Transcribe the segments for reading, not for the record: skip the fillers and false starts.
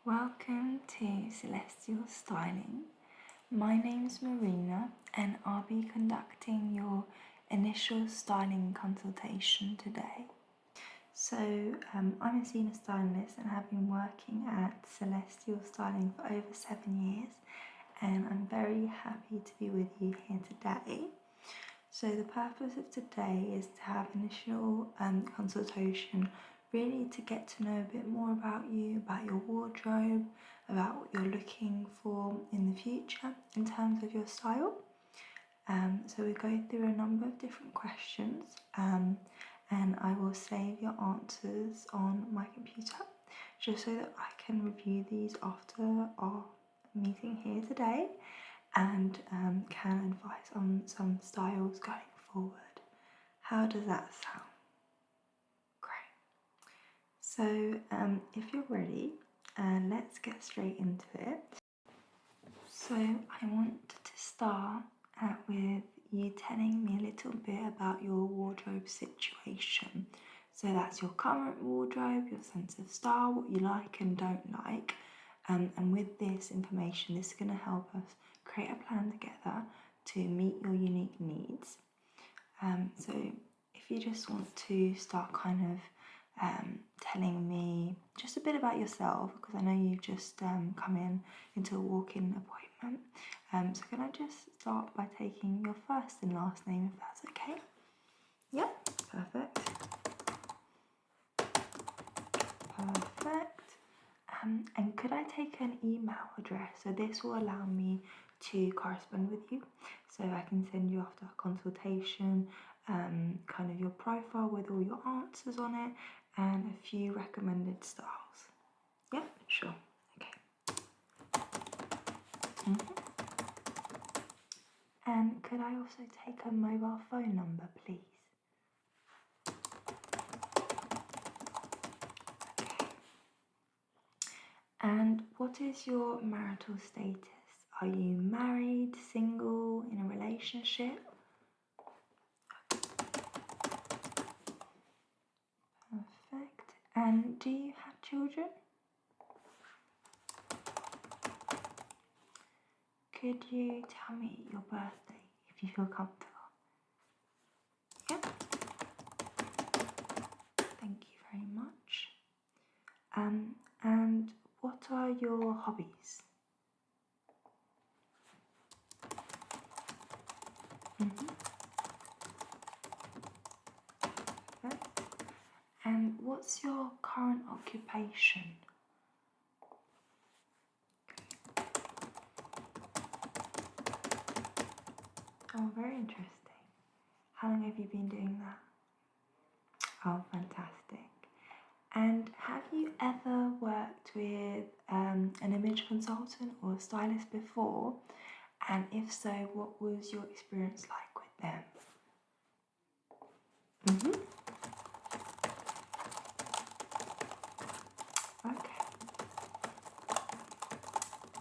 Welcome to Celestial Styling. My name's Marina and I'll be conducting your initial styling consultation today. So I'm a senior stylist and have been working at Celestial Styling for over 7 years, and I'm very happy to be with you here today. So the purpose of today is to have initial consultation, really to get to know a bit more about you, about your wardrobe, about what you're looking for in the future in terms of your style. So we go through a number of different questions, and I will save your answers on my computer just so that I can review these after our meeting here today and can advise on some styles going forward. How does that sound? Great. So if you're ready, let's get straight into it. So I want to start with you telling me a little bit about your wardrobe situation. So that's your current wardrobe, your sense of style, what you like and don't like. And with this information, this is going to help us create a plan together to meet your unique needs. So if you just want to start kind of telling me just a bit about yourself, because I know you've just come into a walk-in appointment. So can I just start by taking your first and last name, if that's okay? Yep, perfect. Perfect. And could I take an email address? So this will allow me to correspond with you. So I can send you after a consultation, kind of your profile with all your answers on it and a few recommended styles. Yeah, sure. Okay. And could I also take a mobile phone number, please? Okay. And what is your marital status? Are you married, single, in a relationship? Perfect. And do you have children? Could you tell me your birthday if you feel comfortable? Yeah. Thank you very much. And what are your hobbies? Okay. And what's your current occupation? Oh, very interesting. How long have you been doing that? Oh, fantastic. And have you ever worked with an image consultant or a stylist before? And if so, what was your experience like with them? Okay.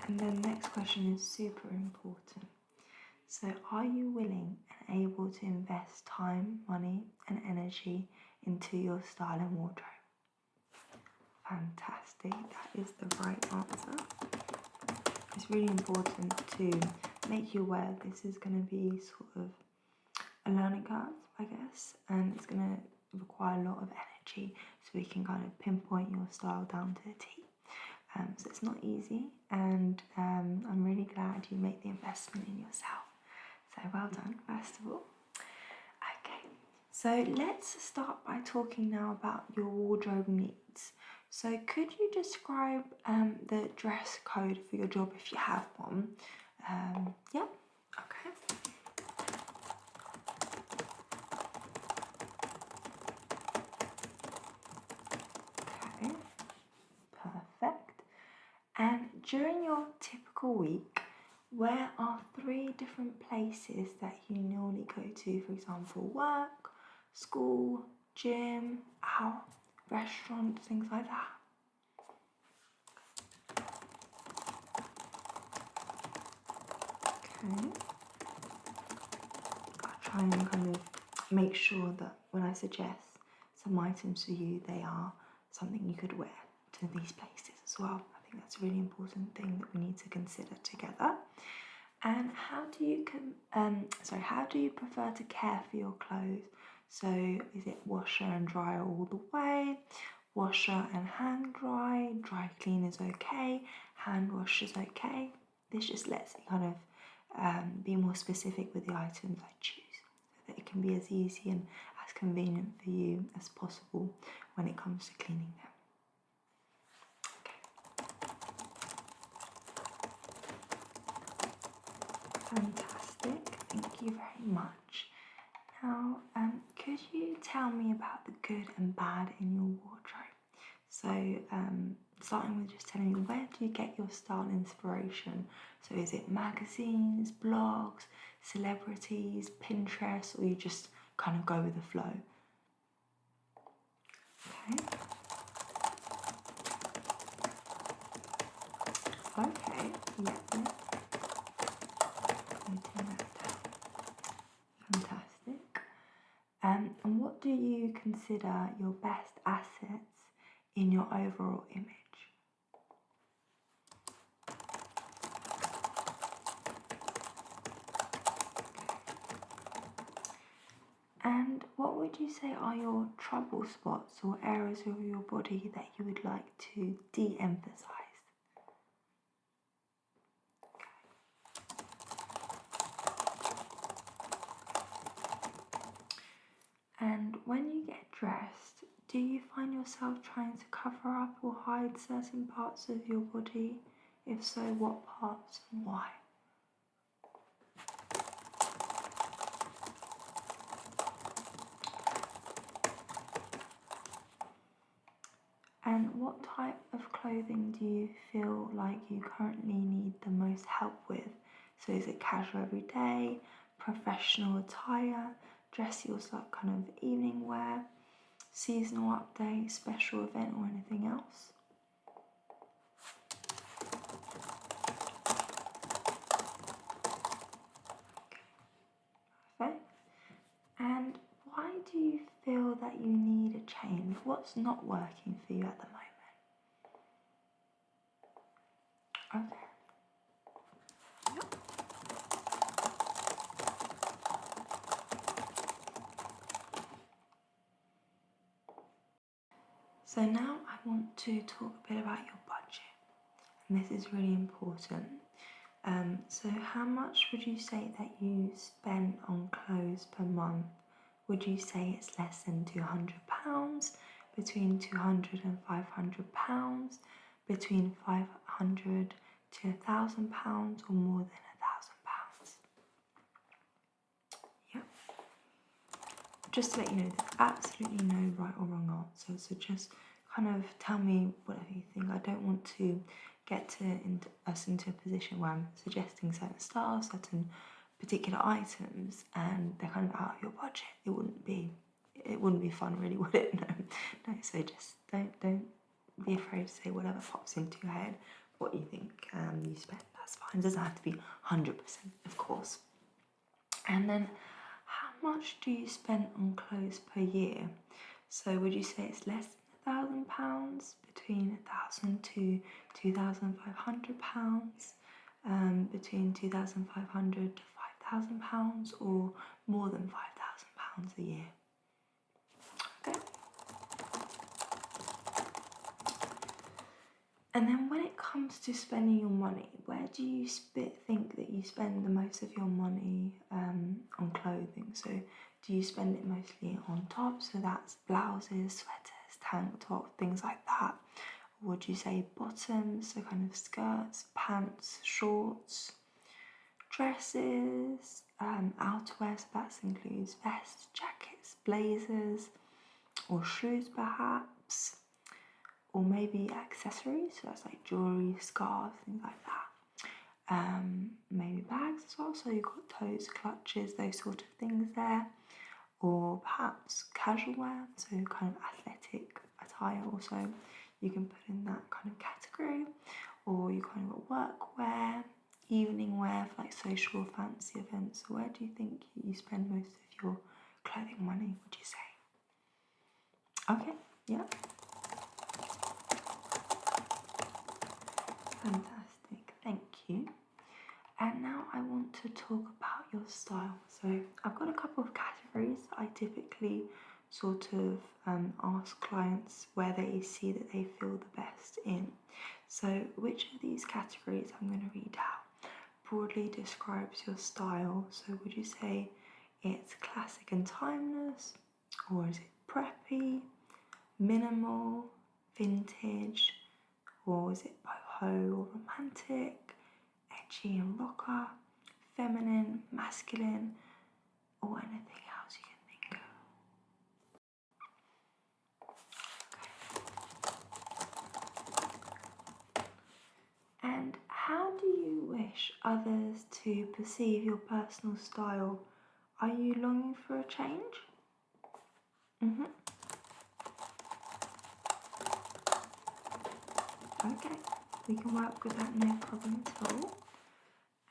And then the next question is super important. So are you willing and able to invest time, money and energy into your style and wardrobe? Fantastic, that is the right answer. It's really important to make you aware this is going to be sort of a learning curve, I guess, and it's going to require a lot of energy so we can kind of pinpoint your style down to a T. So it's not easy, and I'm really glad you make the investment in yourself. So well done, first of all. Okay, so let's start by talking now about your wardrobe needs. So could you describe the dress code for your job if you have one? Yeah, okay. Okay, perfect. And during your typical week, where are 3 different places that you normally go to? For example, work, school, gym, out, restaurant, things like that. Okay. I'll try and kind of make sure that when I suggest some items for you, they are something you could wear to these places as well. I think that's a really important thing that we need to consider together. And how do you prefer to care for your clothes? So is it washer and dryer all the way? Washer and hand dry? Dry clean is okay? Hand wash is okay? This just lets you kind of be more specific with the items I choose, so that it can be as easy and as convenient for you as possible when it comes to cleaning them. Fantastic, thank you very much. Now, could you tell me about the good and bad in your wardrobe? So, starting with just telling me, where do you get your style inspiration? So is it magazines, blogs, celebrities, Pinterest, or you just kind of go with the flow? Okay, yeah. Fantastic. And what do you consider your best assets in your overall image? And what would you say are your trouble spots or areas of your body that you would like to de-emphasize? And when you get dressed, do you find yourself trying to cover up or hide certain parts of your body? If so, what parts and why? And what type of clothing do you feel like you currently need the most help with? So is it casual everyday, professional attire, dress yourself kind of evening wear, seasonal update, special event, or anything else? Perfect. And why do you feel that you need a change? What's not working for you at the moment? Okay. Yep. So now I want to talk a bit about your budget, and this is really important. So how much would you say that you spend on clothes per month? Would you say it's less than £200, between £200 and £500, between £500 to £1,000, or more than £1,000? Yep. Just to let you know, there's absolutely no right or wrong answer, so just kind of tell me whatever you think. I don't want to get us into a position where I'm suggesting certain styles, certain particular items, and they're kind of out of your budget. It wouldn't be fun, really, would it? No. So just don't be afraid to say whatever pops into your head, what you think you spend. That's fine. It doesn't have to be 100%, of course. And then, how much do you spend on clothes per year? So would you say it's less than £1,000, between £1,000 to £2,500, between £2,500 to £5,000, or more than £5,000 a year? Okay. And then when it comes to spending your money, where do you think that you spend the most of your money on clothing? So do you spend it mostly on tops, so that's blouses, sweaters, tank top, things like that? Or would you say bottoms, so kind of skirts, pants, shorts, dresses, outerwear, so that includes vests, jackets, blazers, or shoes perhaps? Or maybe accessories, so that's like jewellery, scarves, things like that. Maybe bags as well, so you've got toes, clutches, those sort of things there. Or perhaps casual wear, so kind of athletic attire also, you can put in that kind of category. Or you kind of got work wear, evening wear for like social fancy events. So where do you think you spend most of your clothing money, would you say? Okay, yeah. Fantastic, thank you. And now I want to talk about your style. So I've got a couple of categories that I typically sort of ask clients where they see that they feel the best in. So which of these categories I'm going to read out broadly describes your style? So would you say it's classic and timeless, or is it preppy, minimal, vintage, or is it boho or romantic, edgy and rocker, feminine, masculine, or anything else you can think of? And how do you wish others to perceive your personal style? Are you longing for a change? Okay, we can work with that, no problem at all.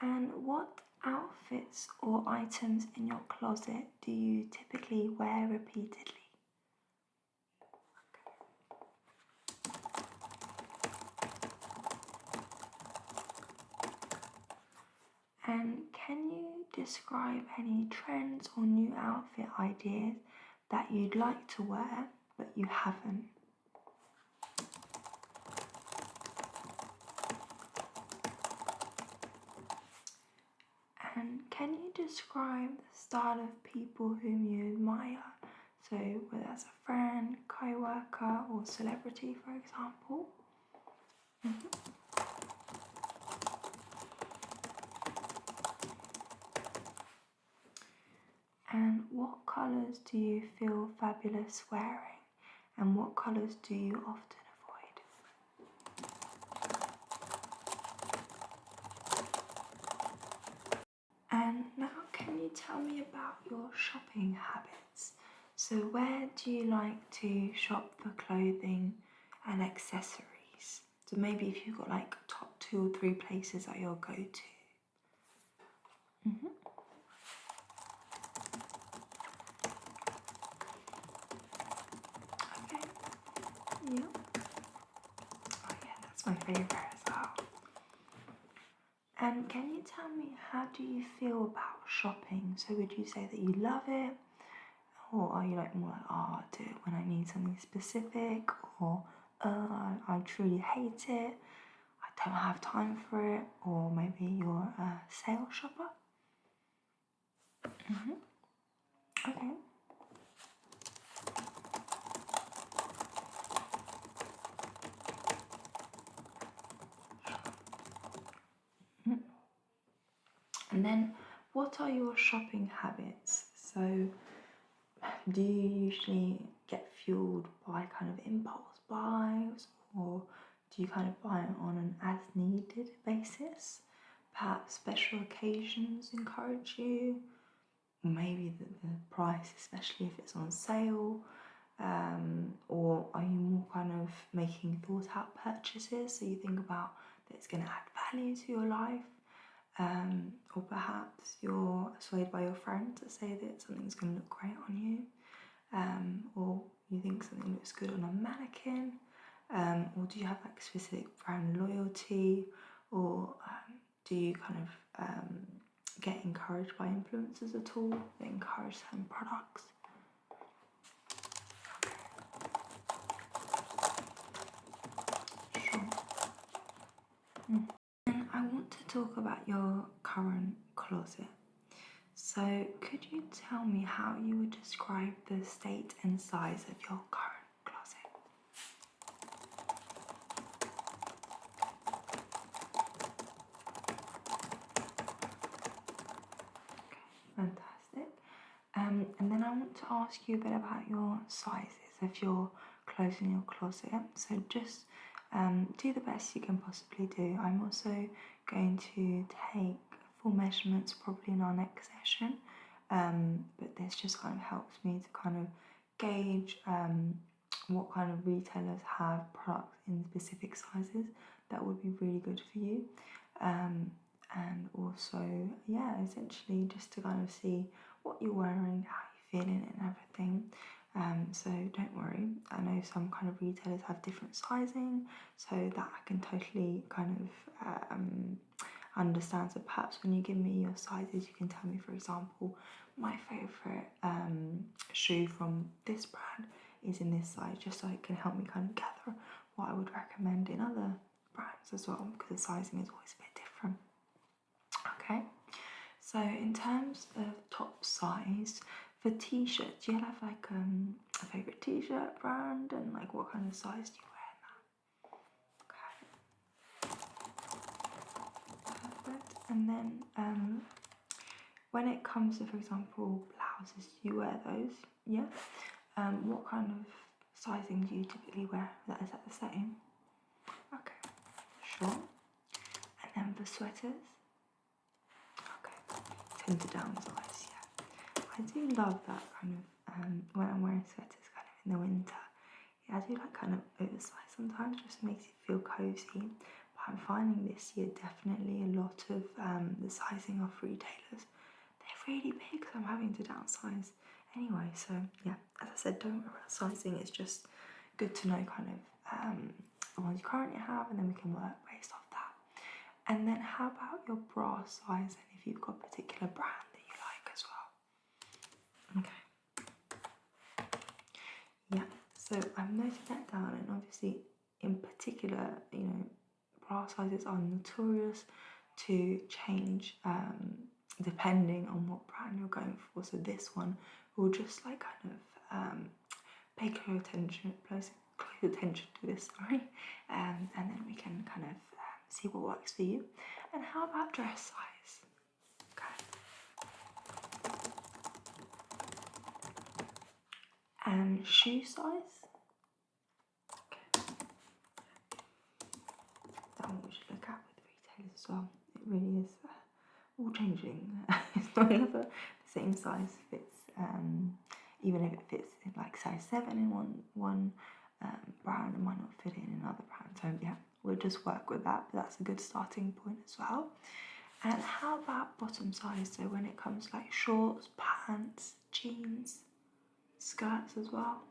And what outfits or items in your closet do you typically wear repeatedly? And can you describe any trends or new outfit ideas that you'd like to wear but you haven't? And can you describe the style of people whom you admire? So whether that's a friend, co-worker or celebrity, for example. And what colours do you feel fabulous wearing? And what colours do you often avoid? And now can you tell me about your shopping habits? So where do you like to shop for clothing and accessories? So maybe if you've got like top 2 or 3 places that you'll go to. Okay. Yep. Oh yeah, that's my favourite as well. And can you tell me, how do you feel about shopping? So would you say that you love it? Or are you like more like, oh, I do it when I need something specific? Or I truly hate it, I don't have time for it? Or maybe you're a sale shopper? Okay. And then what are your shopping habits? So do you usually get fueled by kind of impulse buys, or do you kind of buy it on an as needed basis? Perhaps special occasions encourage you, or maybe the price, especially if it's on sale, or are you more kind of making thought out purchases, so you think about that it's going to add value to your life? Or perhaps you're swayed by your friends that say that something's going to look great on you, or you think something looks good on a mannequin, or do you have like specific brand loyalty, or do you kind of get encouraged by influencers at all that encourage certain products? Sure. And I want to talk about your current closet. So could you tell me how you would describe the state and size of your current closet? Okay, fantastic. And then I want to ask you a bit about your sizes of your clothes in your closet. So just do the best you can possibly do. I'm also going to take full measurements probably in our next session, but this just kind of helps me to kind of gauge what kind of retailers have products in specific sizes that would be really good for you, and also, yeah, essentially just to kind of see what you're wearing, how you're feeling and everything. So don't worry. I know some kind of retailers have different sizing, so that I can totally kind of understand. So perhaps when you give me your sizes, you can tell me, for example, my favourite shoe from this brand is in this size, just so it can help me kind of gather what I would recommend in other brands as well, because the sizing is always a bit different. Okay, so in terms of top size for t-shirts, do you have like a favourite t-shirt brand, and like what kind of size do you wear in that? Okay, perfect. And then when it comes to, for example, blouses, do you wear those? Yeah. What kind of sizing do you typically wear? Is that the same? Okay, sure. And then for sweaters? Okay, tend to downsize, yeah. I do love that kind of, when I'm wearing sweaters kind of in the winter. Yeah, I do like kind of oversized sometimes, just makes it feel cozy. But I'm finding this year definitely a lot of the sizing of retailers, they're really big, so I'm having to downsize anyway. So yeah, as I said, don't worry about sizing, it's just good to know kind of the ones you currently have, and then we can work based off that. And then how about your bra size, and if you've got a particular brand that you like as well? Okay. Yeah, so I've noted that down, and obviously in particular, you know, bra sizes are notorious to change depending on what brand you're going for. So this one will just like kind of pay close attention to this, sorry, and then we can kind of see what works for you. And how about dress size? Okay. And shoe size? Okay. That's what we should look at with retailers as well. It really is all changing. It's not ever the same size fits. Even if it fits in like size 7 in one brand, it might not fit in another brand. So yeah, we'll just work with that, but that's a good starting point as well. And how about bottom size? So when it comes to like shorts, pants, jeans, skirts as well.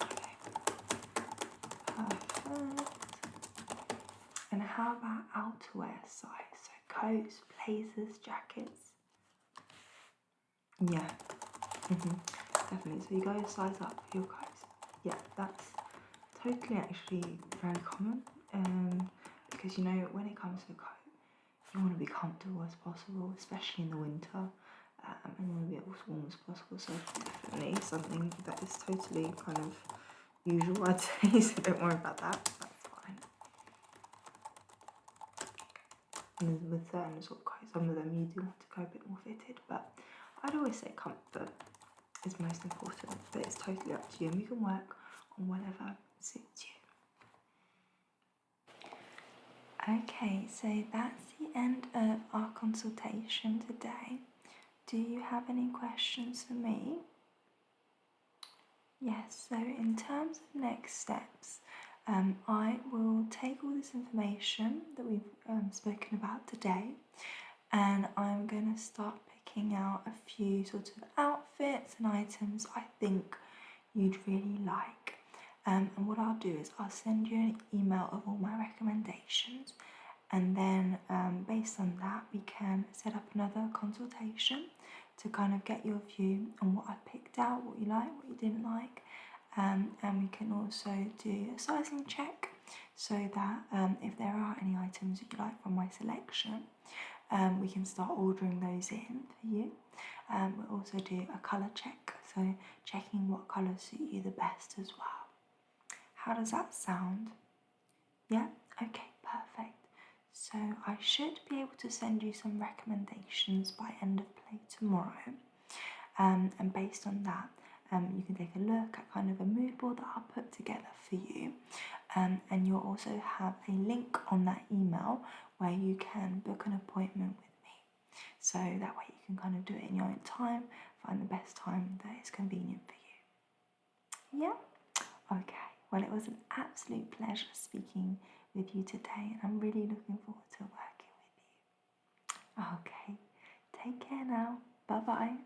Okay, perfect. And how about outerwear size? So coats, blazers, jackets. Yeah, definitely. So you go a size up for your coats. Yeah, that's totally actually very common. Because you know, when it comes to a coat, you want to be comfortable as possible, especially in the winter, and you want to be as warm as possible. So definitely something that is totally kind of usual, I'd say. So don't worry about that. That's fine. And with certain sort of coats, some of them you do want to go a bit more fitted, but I'd always say comfort is most important, but it's totally up to you, and you can work on whatever suits you. Okay, so that's the end of our consultation today. Do you have any questions for me? Yes, so in terms of next steps, I will take all this information that we've spoken about today, and I'm going to start picking out a few sort of outfits and items I think you'd really like. And what I'll do is I'll send you an email of all my recommendations, and then based on that we can set up another consultation to kind of get your view on what I picked out, what you like, what you didn't like, and we can also do a sizing check so that if there are any items that you like from my selection, we can start ordering those in for you. We'll also do a colour check, so checking what colours suit you the best as well. How does that sound? Yeah? Okay, perfect. So I should be able to send you some recommendations by end of play tomorrow. And based on that, you can take a look at kind of a mood board that I'll put together for you. And you'll also have a link on that email where you can book an appointment with me. So that way you can kind of do it in your own time, find the best time that is convenient for you. Yeah? Okay. Well, it was an absolute pleasure speaking with you today, and I'm really looking forward to working with you. Okay, take care now. Bye-bye.